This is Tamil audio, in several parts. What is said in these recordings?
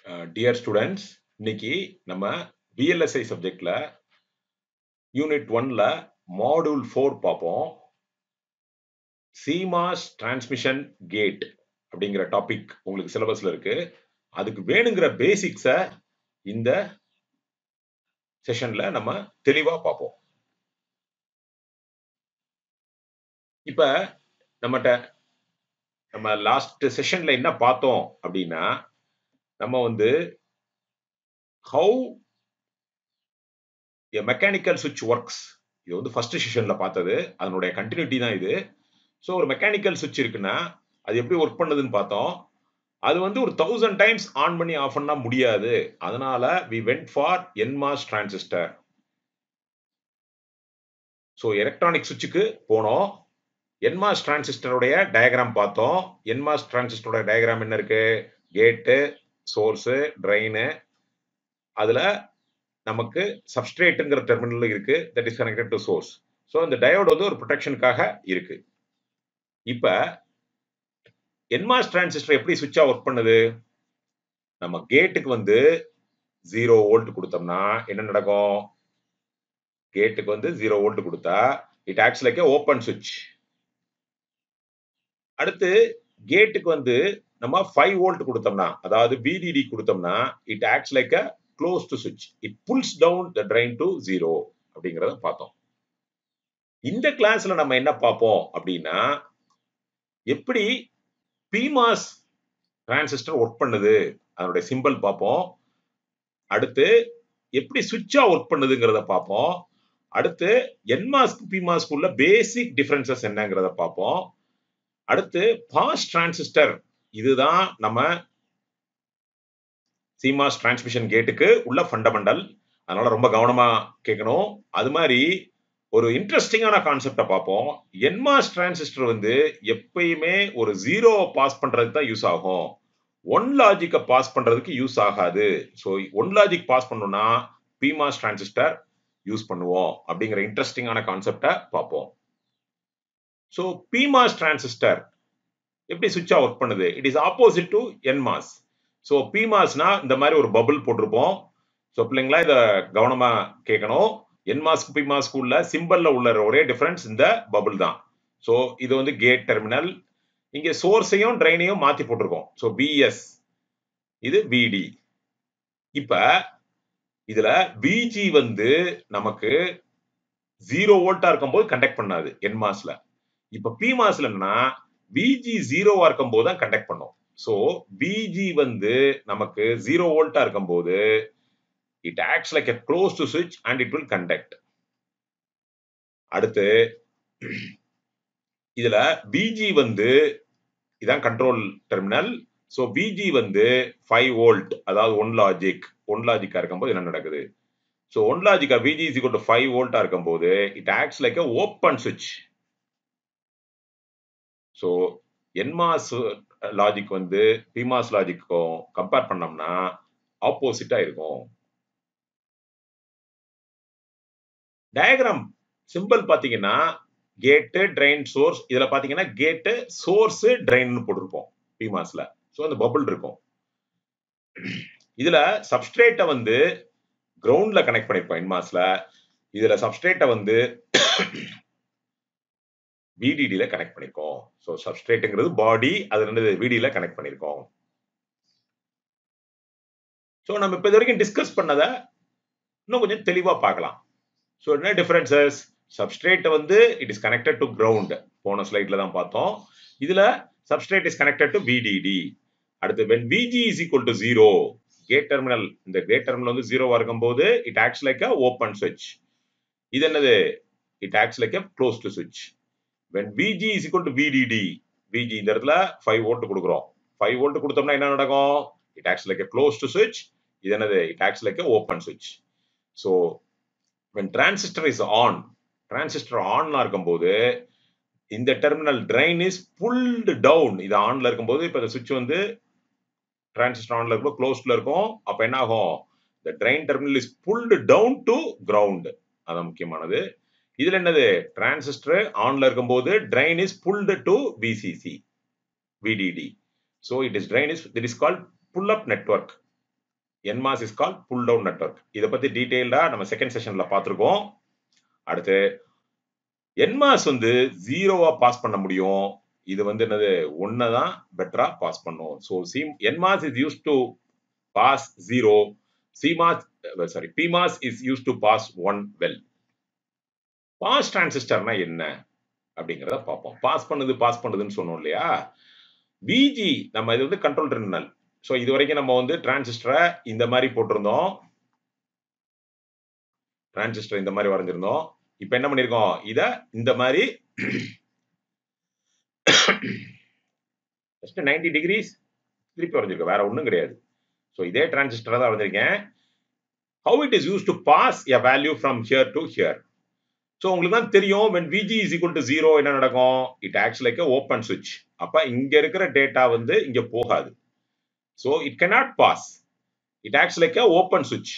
Dear students, இன்னைக்கு நம்ம VLSI சப்ஜெக்ட்ல யூனிட் 1ல மாடியூல் 4 பார்ப்போம். CMOS டிரான்ஸ்மிஷன் கேட் அப்படிங்கிற டாபிக் உங்களுக்கு சிலபஸ்ல இருக்கு. அதுக்கு வேணுங்கிற பேசிக்ஸ இந்த செஷன்ல நம்ம தெளிவா பார்ப்போம். இப்ப நம்ம லாஸ்ட் செஷன்ல என்ன பார்த்தோம் அப்படின்னா நம்ம how a mechanical switch works இது ஃபர்ஸ்ட் செஷன்ல பார்த்தது அதனுடைய கண்டினியூட்டி தான் இது. ஸோ ஒரு மெக்கானிக்கல் சுவிட்ச் இருக்குன்னா அது எப்படி ஒர்க் பண்ணுதுன்னு பார்த்தோம். அது ஒரு 1000 டைம்ஸ் ஆன் பண்ணி ஆஃப் பண்ணா முடியாது. அதனால we went for NMOS transistor. So electronic சுவிட்சுக்கு போனோம். NMOS டிரான்சிஸ்டருடைய டயக்ராம் பார்த்தோம். NMOS டிரான்சிஸ்டரோட டயக்ராம் என்ன இருக்கு? கேட்டு, சோர்ஸ், ட்ரெயின், அதுல நமக்கு சப்ஸ்ட்ரேட்ங்கிற டெர்மினல் இருக்கு, that is connected to source. So இந்த டயோடு ஒரு ப்ரொடெக்ஷனுக்காக இருக்கு. இப்ப NMOS டிரான்சிஸ்டர் எப்படி சுவிட்சா ஒர்க் பண்ணுது? நம்ம கேட்டுக்கு 0 வோல்ட் கொடுத்தோம்னா என்ன நடக்கும்? கேட்டுக்கு 0 வோல்ட் கொடுத்தா இட் ஆக்ட்ஸ் லைக் ஓபன் சுவிட்ச். அடுத்து கேட்டுக்கு நம்ம 5 வோல்ட் கொடுத்தோம்னா, அதாவது VDD கொடுத்தோம்னா it acts like a closed switch. It pulls down the drain to 0 அப்படிங்கறத பார்த்தோம். இந்த கிளாஸ்ல நம்ம என்ன பார்ப்போம் அப்படின்னா எப்படி PMOS டிரான்சிஸ்டர் ஒர்க் பண்ணுது அதனுடைய சிம்பிள் பார்ப்போம். அடுத்து எப்படி சுவிட்சா ஒர்க் பண்ணுதுங்கிறத பார்ப்போம். அடுத்து NMOS PMOS உள்ள பேசிக் டிஃபரன்சஸ் என்னங்கிறத பார்ப்போம். அடுத்து பாஸ் டிரான்சிஸ்டர், இதுதான் நம்ம CMOS டிரான்ஸ்மிஷன் கேட்டுக்கு உள்ள ஃபண்டமெண்டல். அதனால ரொம்ப கவனமா கேட்கணும். அது மாதிரி ஒரு இன்ட்ரெஸ்டிங்கான கான்செப்டை பார்ப்போம். NMOS டிரான்சிஸ்டர் எப்பயுமே ஒரு 0 பாஸ் பண்றதுக்கு தான் யூஸ் ஆகும். 1 லாஜிக்கை பாஸ் பண்றதுக்கு யூஸ் ஆகாது. ஸோ 1 லாஜிக் பாஸ் பண்ணணும்னா PMOS டிரான்சிஸ்டர் யூஸ் பண்ணுவோம் அப்படிங்கிற இன்ட்ரெஸ்டிங்கான கான்செப்டை பார்ப்போம். ஸோ PMOS டிரான்சிஸ்டர் எப்படி சுவிட்சா ஒர்க் பண்ணுது? It is opposite to NMOS. So PMOSனா இந்த மாதிரி ஒரு பபிள் போட்டிருப்போம். ஸோ பிள்ளைங்களா இதை கவனமா கேட்கணும். NMOS PMOS உள்ள சிம்பிள்ல உள்ள ஒரே டிஃபரன்ஸ் இந்த பபிள் தான். ஸோ இது கேட் டெர்மினல். இங்க சோர்ஸையும் ட்ரெயினையும் மாத்தி போட்டிருக்கோம். ஸோ BS, இது VD. இப்ப இதுல VG நமக்கு 0 வோல்ட்டா இருக்கும்போது கண்டக்ட் பண்ணாது NMOSல. இப்ப PMOSல என்னன்னா VG 0வா இருக்கும்போது தான் கண்டக்ட் பண்ணும். ஸோ VG நமக்கு 0 வோல்ட்டா இருக்கும்போது it acts like a closed switch and it will conduct. அடுத்து இதுல VG இதான் control terminal. So VG 5 volt, அதாவது 1 லாஜிக்கா இருக்கும்போது என்ன நடக்குது? ஸோ 1 லாஜிக்கா VG is equal to 5 வோல்ட்டா இருக்கும்போது it acts like a open switch. So NMOS logic PMOS லாஜிக்கும் கம்பேர் பண்ணோம்னா ஆப்போசிட்டா இருக்கும். டயக்ராம் சிம்பிள் பாத்தீங்கன்னா கேட்டு, ட்ரெயின், சோர்ஸ். இதுல பாத்தீங்கன்னா கேட்டு, சோர்ஸ், ட்ரெயின் போட்டிருப்போம் PMOSல. ஸோ அந்த பபிள் இருக்கும். இதுல சப்ஸ்ட்ரேட்டை கிரவுண்ட்ல கனெக்ட் பண்ணிருப்போம் NMOSல. இதுல சப்ஸ்ட்ரேட்டை VDDல கனெக்ட் பண்ணிருக்கோம். ஸோ சப்ஸ்ட்ரேட்டுங்கிறது பாடி, அது VDல கனெக்ட் பண்ணிருக்கோம். ஸோ நம்ம இப்ப இது வரைக்கும் டிஸ்கஸ் பண்ணத இன்னும் கொஞ்சம் தெளிவா பார்க்கலாம். ஸோ என்ன differences? Substrate it is connected to ground, போன ஸ்லைட்ல தான் பார்த்தோம். இதுல substrate is connected to VDD. அடுத்து when VG is equal to 0, gate terminal, இந்த கேட் டெர்மினல் 0வா இருக்கும்போது it acts like a open switch. இது என்னது? It acts like a closed switch. when VG is equal to VDD, VG இந்த இடத்துல 5 வோல்ட் கொடுக்கிறோம். 5 வோல்ட் கொடுத்தோம்னா என்ன நடக்கும்? It acts like a closed switch. இது என்னது? It acts like a open switch. So when transistor is on, transistor ஆன்ல இருக்கும்போது இந்த terminal drain is pulled down. இது ஆன்ல இருக்கும்போது இப்ப இந்த சுவிட்ச் டிரான்சிஸ்டர் ஆன்ல இருக்கும், க்ளோஸ்ட்ல இருக்கும். அப்ப என்ன ஆகும்? the drain terminal is pulled down to ground. அது முக்கியமானது. இதுல என்னது? டிரான்சிஸ்டர் ஆன்ல இருக்கும்போது drain is pulled to VCC, VDD. So it is drain is called pull up network. NMOS is called pull down network. இத பத்தி டீடைல்டா நம்ம செகண்ட் செஷன்ல பார்த்திருக்கோம். அடுத்து NMOS வந்து 0வா பாஸ் பண்ண முடியும். இது வந்து என்னது 1 தான் பெட்டரா பாஸ் பண்ணும். So NMOS is used to pass 0. PMOS is used to pass 1 well. Pass டிரான்சிஸ்டர்னா என்ன அப்படிங்கறத பார்ப்போம். பாஸ் பண்ணுதுன்னு சொன்னோம் இல்லையா? VG நம்ம இது வந்து கண்ட்ரோல் டெர்மினல். சோ இது வரைக்கும் நம்ம வந்து டிரான்சிஸ்டரை இந்த மாதிரி போட்டிருந்தோம். டிரான்சிஸ்டர் இந்த மாதிரி வரைஞ்சிருந்தோம். இப்போ என்ன பண்ணிருக்கோம்? இத இந்த மாதிரி just 90 degrees திருப்பி வரைஞ்சிருக்கோம். வேற ஒண்ணும் கிடையாது. சோ இதே டிரான்சிஸ்டரை தான் வரைஞ்சிருக்கேன். How it is used to pass a value from here to here. So உங்களுக்கு தான் தெரியும் when VG is equal to 0 என்ன நடக்கும்? It acts like a open switch. அப்ப இங்க இருக்கிற டேட்டா வந்து இங்க போகாது. So it cannot pass. It acts like a open switch.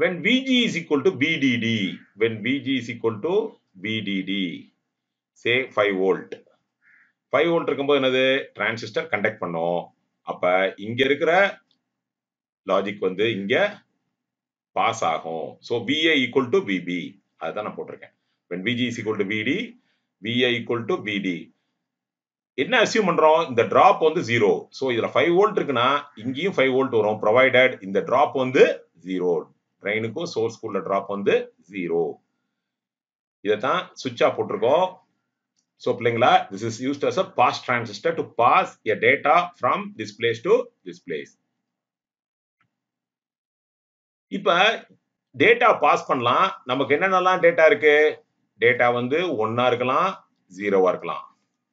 When VG is equal to VDD, say 5 volt. 5 volt இருக்கும்போது என்னது? டிரான்சிஸ்டர் கண்டக்ட் பண்ணும். அப்ப இங்க இருக்கிற லாஜிக் வந்து இங்க பாஸ் ஆகும். So VA equal to VB. அதுதான் நான் போட்டிருக்கேன். When VG is equal to VD, VA equal to VD. என்ன அசியூம் பண்றோம்? இந்த டிராப் வந்து 0. சோ இதுல 5 வோல்ட் இருக்குன்னா இங்கேயும் 5 வோல்ட் வரும் ப்ரொவைடட் இந்த டிராப் வந்து 0. ட்ரெயினுக்கும் சோர்ஸ்க்கு உள்ள டிராப் வந்து 0. இதத்தான் சுவிட்ச் ஆஃப் போட்டிருக்கோம். சோ பிள்ளைங்களா, this is used as a pass transistor to pass a data from this place to this place. இப்ப டேட்டா பாஸ் பண்ணலாம். நமக்கு என்னென்னலாம் டேட்டா இருக்கு? டேட்டா வந்து 1ஆ இருக்கலாம், 0வா இருக்கலாம்.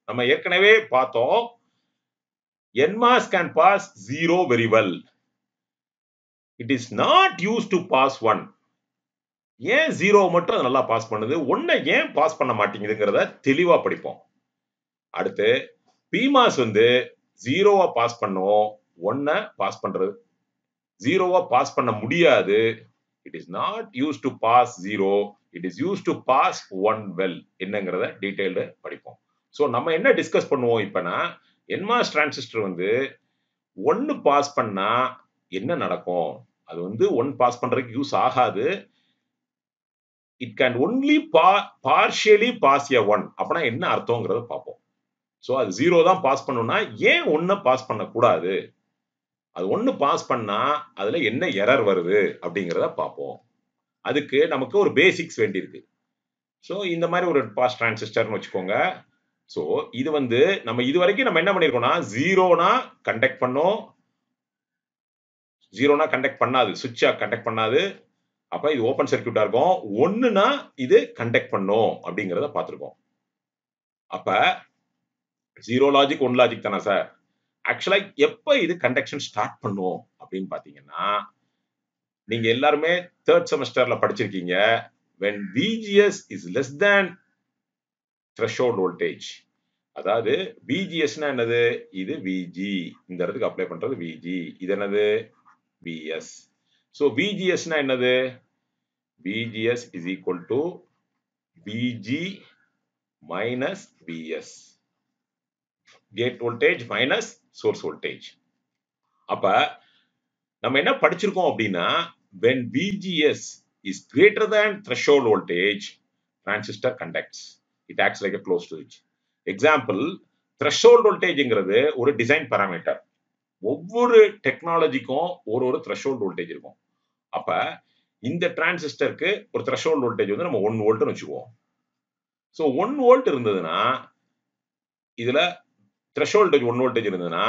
நம்ம ஏற்கனவே பார்த்தோம் NMOS can pass 0 very well. It is not used to pass 1. ஏன் 0 மட்டும் நல்லா பாஸ் பண்ணுது, 1 ஏன் பாஸ் பண்ண மாட்டேங்குதுங்கிறத தெளிவா படிப்போம். அடுத்து PMOS வந்து 0வா பாஸ் பண்ணும், 1 பாஸ் பண்றது 0வா பாஸ் பண்ண முடியாது. It is not used to pass 0. It is used to pass 1 well. என்னங்கிறத டீடைல்டு படிப்போம். சோ நம்ம என்ன டிஸ்கஸ் பண்ணுவோம் இப்பனா, NMOS டிரான்சிஸ்டர் வந்து 1 பாஸ் பண்ணா என்ன நடக்கும்? அது வந்து 1 பாஸ் பண்றதுக்கு யூஸ் ஆகாது. It can only partially pass a 1. அப்பனா என்ன அர்த்தம்ங்கறத பாப்போம். சோ அது 0 தான் பாஸ் பண்ணனும்னா ஏன் 1 பாஸ் பண்ண கூடாது? அது 1 பாஸ் பண்ணா அதுல என்ன எரர் வருது அப்படிங்கறத பாப்போம். அதுக்கு நமக்கு ஒரு பேசிக்ஸ் வேண்டியிருக்கு. சோ இந்த மாதிரி ஒரு பாஸ் டிரான்சிஸ்டர்னு வெச்சுக்கோங்க. சோ இது வந்து நம்ம இதுவரைக்கும் நம்ம என்ன பண்ணிருக்கோம்னா 0னா கண்டக்ட் பண்ணும், 0னா கண்டக்ட் பண்ணாது, சுவிட்சா கண்டக்ட் பண்ணாது. அப்ப இது ஓபன் சர்க்யூட்டா இருக்கும். 1னா இது கண்டக்ட் பண்ணும் அப்படிங்கறத பார்த்திருக்கோம். அப்ப 0 லாஜிக் 1 லாஜிக் தானா சார்? ஆக்சுவலா எப்ப இது கண்டக்ஷன் ஸ்டார்ட் பண்ணும் அப்படின்னு பாத்தீங்கன்னா, நீங்க எல்லாருமே 3rd செமஸ்டர்ல படிச்சிருக்கீங்க. when VGS is less than threshold voltage. அதாவது VGS னா என்னது? இது VG. இந்த இடத்துக்கு அப்ளை பண்றது VG. இது என்னது? VS. So VGS னா என்னது? VGS is equal to VG minus VS. Gate voltage minus source voltage. அப்ப நம்ம என்ன படிச்சிருக்கோம் அப்படின்னா, when VGS is greater than threshold voltage, transistor conducts. It acts like a closed switch. Example, threshold voltageங்கிறது ஒரு டிசைன் பாராமீட்டர். ஒவ்வொரு டெக்னாலஜிக்கும் ஒரு threshold voltage இருக்கும். அப்ப இந்த டிரான்சிஸ்டருக்கு ஒரு threshold voltage வந்து நம்ம 1 வோல்ட்னு வெச்சுக்குவோம். சோ 1 வோல்ட் இருந்ததுன்னா இதுல threshold voltage 1 வோல்டேஜ் இருந்ததுன்னா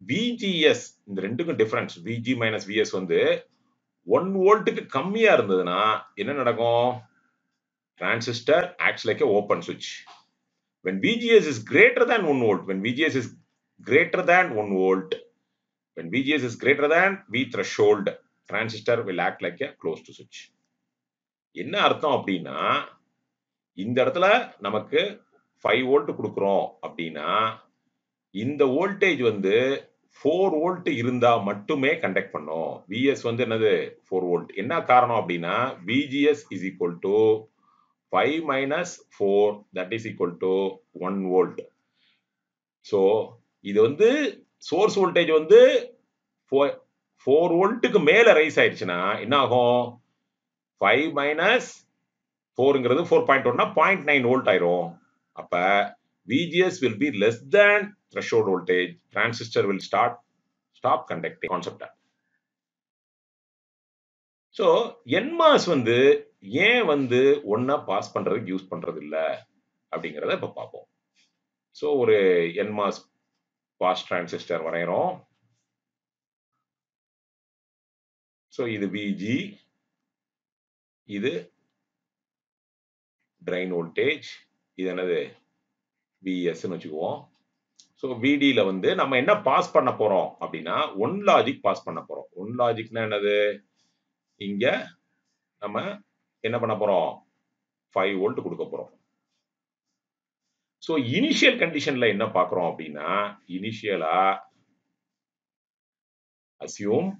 VGS இந்த ரெண்டுக்கும் டிஃபரன்ஸ் VG மைனஸ் VS வந்து 1 வோல்ட்டுக்கு கம்மியா இருந்ததுன்னா என்ன நடக்கும்? Transistor acts like a open switch. When VGS is greater than 1 volt, when VGS is greater than 1 volt, when VGS is greater than V threshold, transistor will act like a closed switch. என்ன அர்த்தம் அப்படின்னா, இந்த இடத்துல நமக்கு 5 வோல்ட் கொடுக்கிறோம் அப்படின்னா இந்த வோல்டேஜ் வந்து 4 வோல்ட் இருந்தா மட்டுமே கண்டக்ட் பண்ணும். VS வந்து என்னது? 4 வோல்ட். என்ன காரணம் அப்படின்னா VGS is equal to 5 minus 4 that is equal to 1 volt. So இது வந்து சோர்ஸ் வோல்டேஜ் வந்து 4 வோல்ட்டுக்கு மேல ரைஸ் ஆயிடுச்சுன்னா என்ன ஆகும்? 5 மைனஸ் 4ங்கிறது 4.1னா 0.9 வோல்ட் ஆயிரும். அப்ப VGS will be less than threshold voltage. Transistor will stop conducting concept. So NMOS வந்து ஏன் வந்து ஒன்னா பாஸ் பண்றதுக்கு யூஸ் பண்றது இல்ல அப்படிங்கறத இப்ப பார்ப்போம். So ஒரு NMOS பாஸ் டிரான்சிஸ்டர் வரையறோம். So இது VG, இது drain voltage, இது என்னது VS ன்னு வச்சுக்குவோம். ஸோ VDல வந்து நம்ம என்ன பாஸ் பண்ண போறோம் அப்படின்னா ஒன் லாஜிக் பாஸ் பண்ண போறோம். ஒன் லாஜிக்னா என்னது? இங்க நம்ம என்ன பண்ண போறோம்? 5 வோல்ட் கொடுக்க போறோம். ஸோ இனிஷியல் கண்டிஷன்ல என்ன பார்க்கிறோம் அப்படின்னா இனிஷியலா assume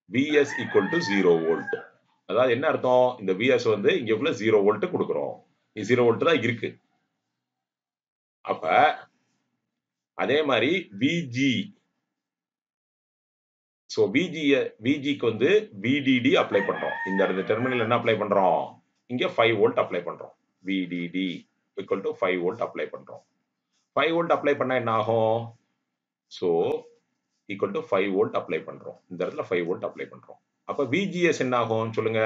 VS equal to 0 volt. அதாவது என்ன அர்த்தம்? இந்த VS வந்து இங்க உள்ள 0 வோல்ட் கொடுக்கிறோம். 0 வோல்ட் தான் இருக்கு. அப்ப அதே மாதிரி VG, ஸோ VGக்கு வந்து VDD அப்ளை பண்றோம். இந்த டெர்மினல் என்ன அப்ளை பண்றோம்? இங்க 5 வோல்ட் அப்ளை பண்றோம். VDD equal to 5 volt apply பண்றோம். 5 வோல்ட் அப்ளை பண்ணா என்ன ஆகும்? So equal to 5 volt apply பண்றோம். இந்த இடத்துல 5 வோல்ட் அப்ளை பண்றோம். அப்ப VGS என்ன ஆகும் சொல்லுங்க?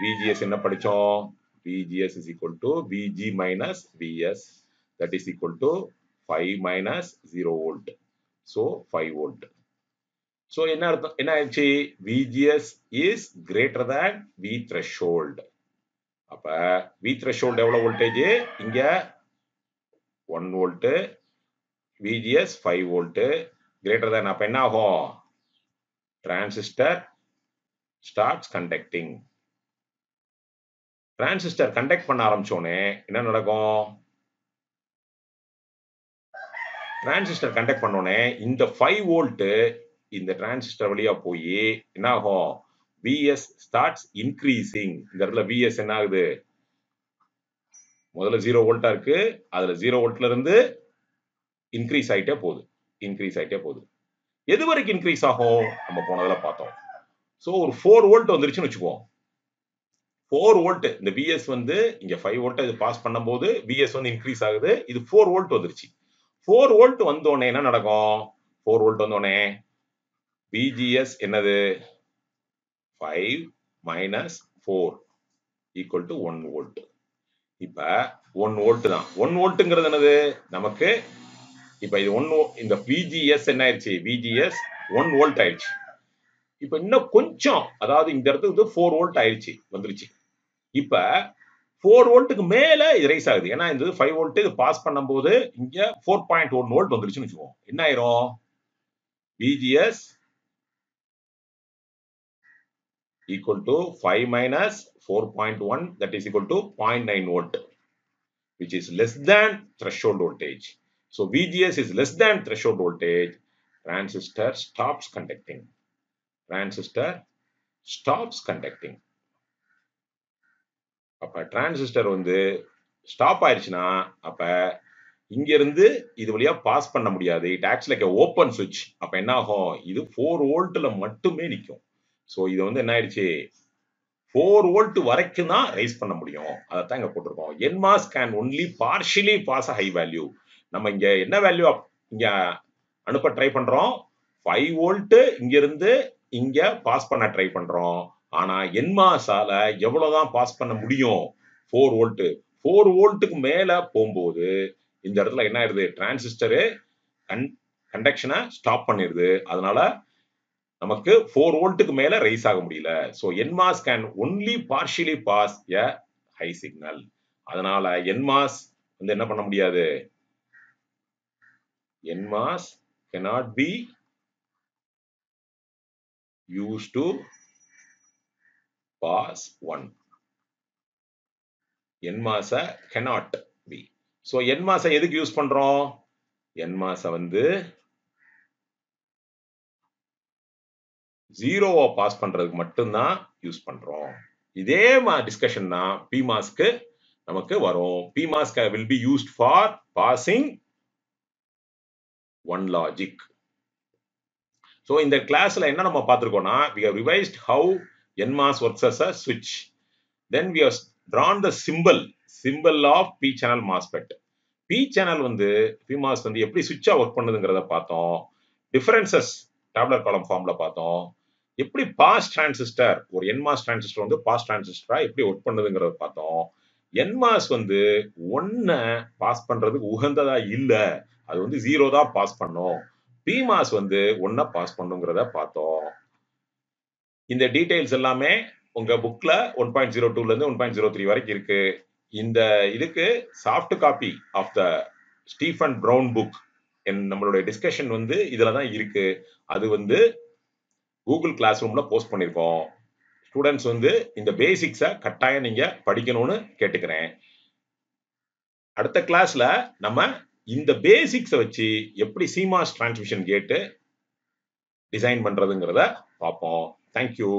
VGS என்ன படிச்சோம்? VGS is equal to VG minus VS, that is equal to 5 minus 0 volt. So 5 volt. So என்ன அர்த்தம்? என்ன ஆயிடுச்சு? VGS is greater than V threshold. அப்ப V threshold எவ்வளவு வோல்டேஜ்? இங்க 1 volt, VGS 5 volt, greater than அப்ப என்ன ஆகும்? Transistor starts conducting. Transistor conduct பண்ண ஆரம்பிச்சோனே என்ன நடக்கும்? டிரான்சிஸ்டர் கண்டக்ட் பண்ணோனே இந்த 5 வோல்ட் இந்த டிரான்சிஸ்டர் வழியா போய் என்ன ஆகும்? VS starts increasing. இந்த இடத்துல VS என்ன ஆகுது? முதல்ல 0 வோல்ட்டா இருக்கு, அதுல 0 வோல்ட்ல இருந்து இன்க்ரீஸ் ஆயிட்டே போகுது. எது வரைக்கும் இன்க்ரீஸ் ஆகும்? நம்ம போனதுல பார்த்தோம். சோ ஒரு 4 வோல்ட் வந்துருச்சுன்னு வச்சுக்குவோம். 4 வோல்ட் இந்த VS வந்து இங்க 5 வோல்ட் இது பாஸ் பண்ணும்போது VS வந்து இன்க்ரீஸ் ஆகுது. இது 4 வோல்ட் வந்துருச்சு. 4 வோல்ட் வந்தோடனே என்ன நடக்கும்? 4 வோல்ட் வந்தோடனே VGS என்னது? 5 minus 4 equal to 1 வோல்ட். இப்ப 1 வோல்ட் தான். 1 வோல்ட்ங்கிறது என்னது? நமக்கு இப்ப இது 1 இந்த VGS என்ன ஆயிடுச்சு? VGS 1 வோல்ட் ஆயிடுச்சு. இப்ப இன்னும் கொஞ்சம், அதாவது இந்த இடத்துக்கு 4 வோல்ட் ஆயிடுச்சு, வந்துருச்சு. இப்ப 4 வோல்ட்டுக்கு மேல இது ரைஸ் ஆகுது. ஏன்னா இந்த 5 வோல்ட் இது பாஸ் பண்ணும்போது இங்க 4.1 வோல்ட் வந்துருச்சுன்னு வச்சுக்கோங்க. என்ன ஆயிரும்? VGS equal to 5 minus 4.1, that is equal to 0.9 volt, which is less than threshold voltage. So VGS is less than threshold voltage. Transistor stops conducting. அப்ப டிரான்சிஸ்டர் வந்து ஸ்டாப் ஆயிடுச்சுன்னா அப்ப இங்க இருந்து இது வழியா பாஸ் பண்ண முடியாது. இட் ஆக்ட்ஸ் லைக் ஓபன் சுவிட்ச். அப்ப என்ன ஆகும்? இது 4 வோல்ட்ல மட்டுமே நிக்கும். சோ இது வந்து என்ன ஆயிடுச்சு? 4 வோல்ட் வரைக்கும் தான் ரைஸ் பண்ண முடியும். அதைத்தான் இங்க போட்டிருக்கோம். NMOS can only partially pass a high value. நம்ம இங்க என்ன வேல்யூ இங்க அனுப்ப ட்ரை பண்றோம்? 5 வோல்ட் இங்க இருந்து இங்க பாஸ் பண்ண ட்ரை பண்றோம். ஆனா NMOS ஆல எவ்வளவுதான் பாஸ் பண்ண முடியும்? 4 வோல்ட். 4 வோல்ட்டுக்கு மேல போகும்போது இந்த இடத்துல என்ன ஆயிருது? டிரான்சிஸ்டர் கண்டக்ஷனை ஸ்டாப் பண்ணிருது. அதனால நமக்கு 4 வோல்ட்டுக்கு மேல ரைஸ் ஆக முடியல. So NMOS can only partially pass a high signal. அதனால NMOS வந்து என்ன பண்ண முடியாது? NMOS cannot be used to pass 1. NMOS cannot be. So NMOS எதுக்கு யூஸ் பண்றோம்? NMOS வந்து 0 பாஸ் பண்றதுக்கு மட்டும்தான் யூஸ் பண்றோம். இதே டிஸ்கஷன் தான் PMOSக்கு நமக்கு வரும். PMOS will be used for passing one logic. So இந்த கிளாஸ்ல என்ன நம்ம பார்த்துருக்கோம்னா we have revised how NMOS works as a switch. Then we have drawn the symbol of P channel MOSFET. P channel வந்து PMOS வந்து எப்படி சுவிட்சா ஒர்க் பண்ணுதுங்கிறத பார்த்தோம். டிஃபரன்சஸ் டேப்லர் காலம் ஃபார்ம்ல பார்த்தோம். எப்படி பாஸ் டிரான்சிஸ்டர் ஒரு NMOS டிரான்சிஸ்டர் வந்து பாஸ் டிரான்சிஸ்டரா எப்படி ஒர்க் பண்ணுதுங்கிறத பார்த்தோம். NMOS வந்து 1 பாஸ் பண்றதுக்கு உகந்ததா இல்ல, அது வந்து 0 தான் பாஸ் பண்ணும். PMOS வந்து 1 பாஸ் பண்ணுங்கிறத பார்த்தோம். இந்த டீடைல்ஸ் எல்லாமே உங்க புக்ல 1.02 இருந்து 1.03 வரைக்கும் இருக்கு. இந்த இதுக்கு soft copy of the Stephen Brown book நம்மளுடைய டிஸ்கஷன் வந்து இதுல தான் இருக்கு. அது வந்து கூகுள் கிளாஸ் ரூம்ல போஸ்ட் பண்ணிருக்கோம். ஸ்டூடெண்ட்ஸ் வந்து இந்த பேசிக்ஸை கட்டாயம் நீங்க படிக்கணும்னு கேட்டுக்கிறேன். அடுத்த கிளாஸ்ல நம்ம இந்த பேசிக்ஸை வச்சு எப்படி CMOS டிரான்ஸ்மிஷன் கேட்டு டிசைன் பண்றதுங்கிறத பார்ப்போம். தேங்க்யூ.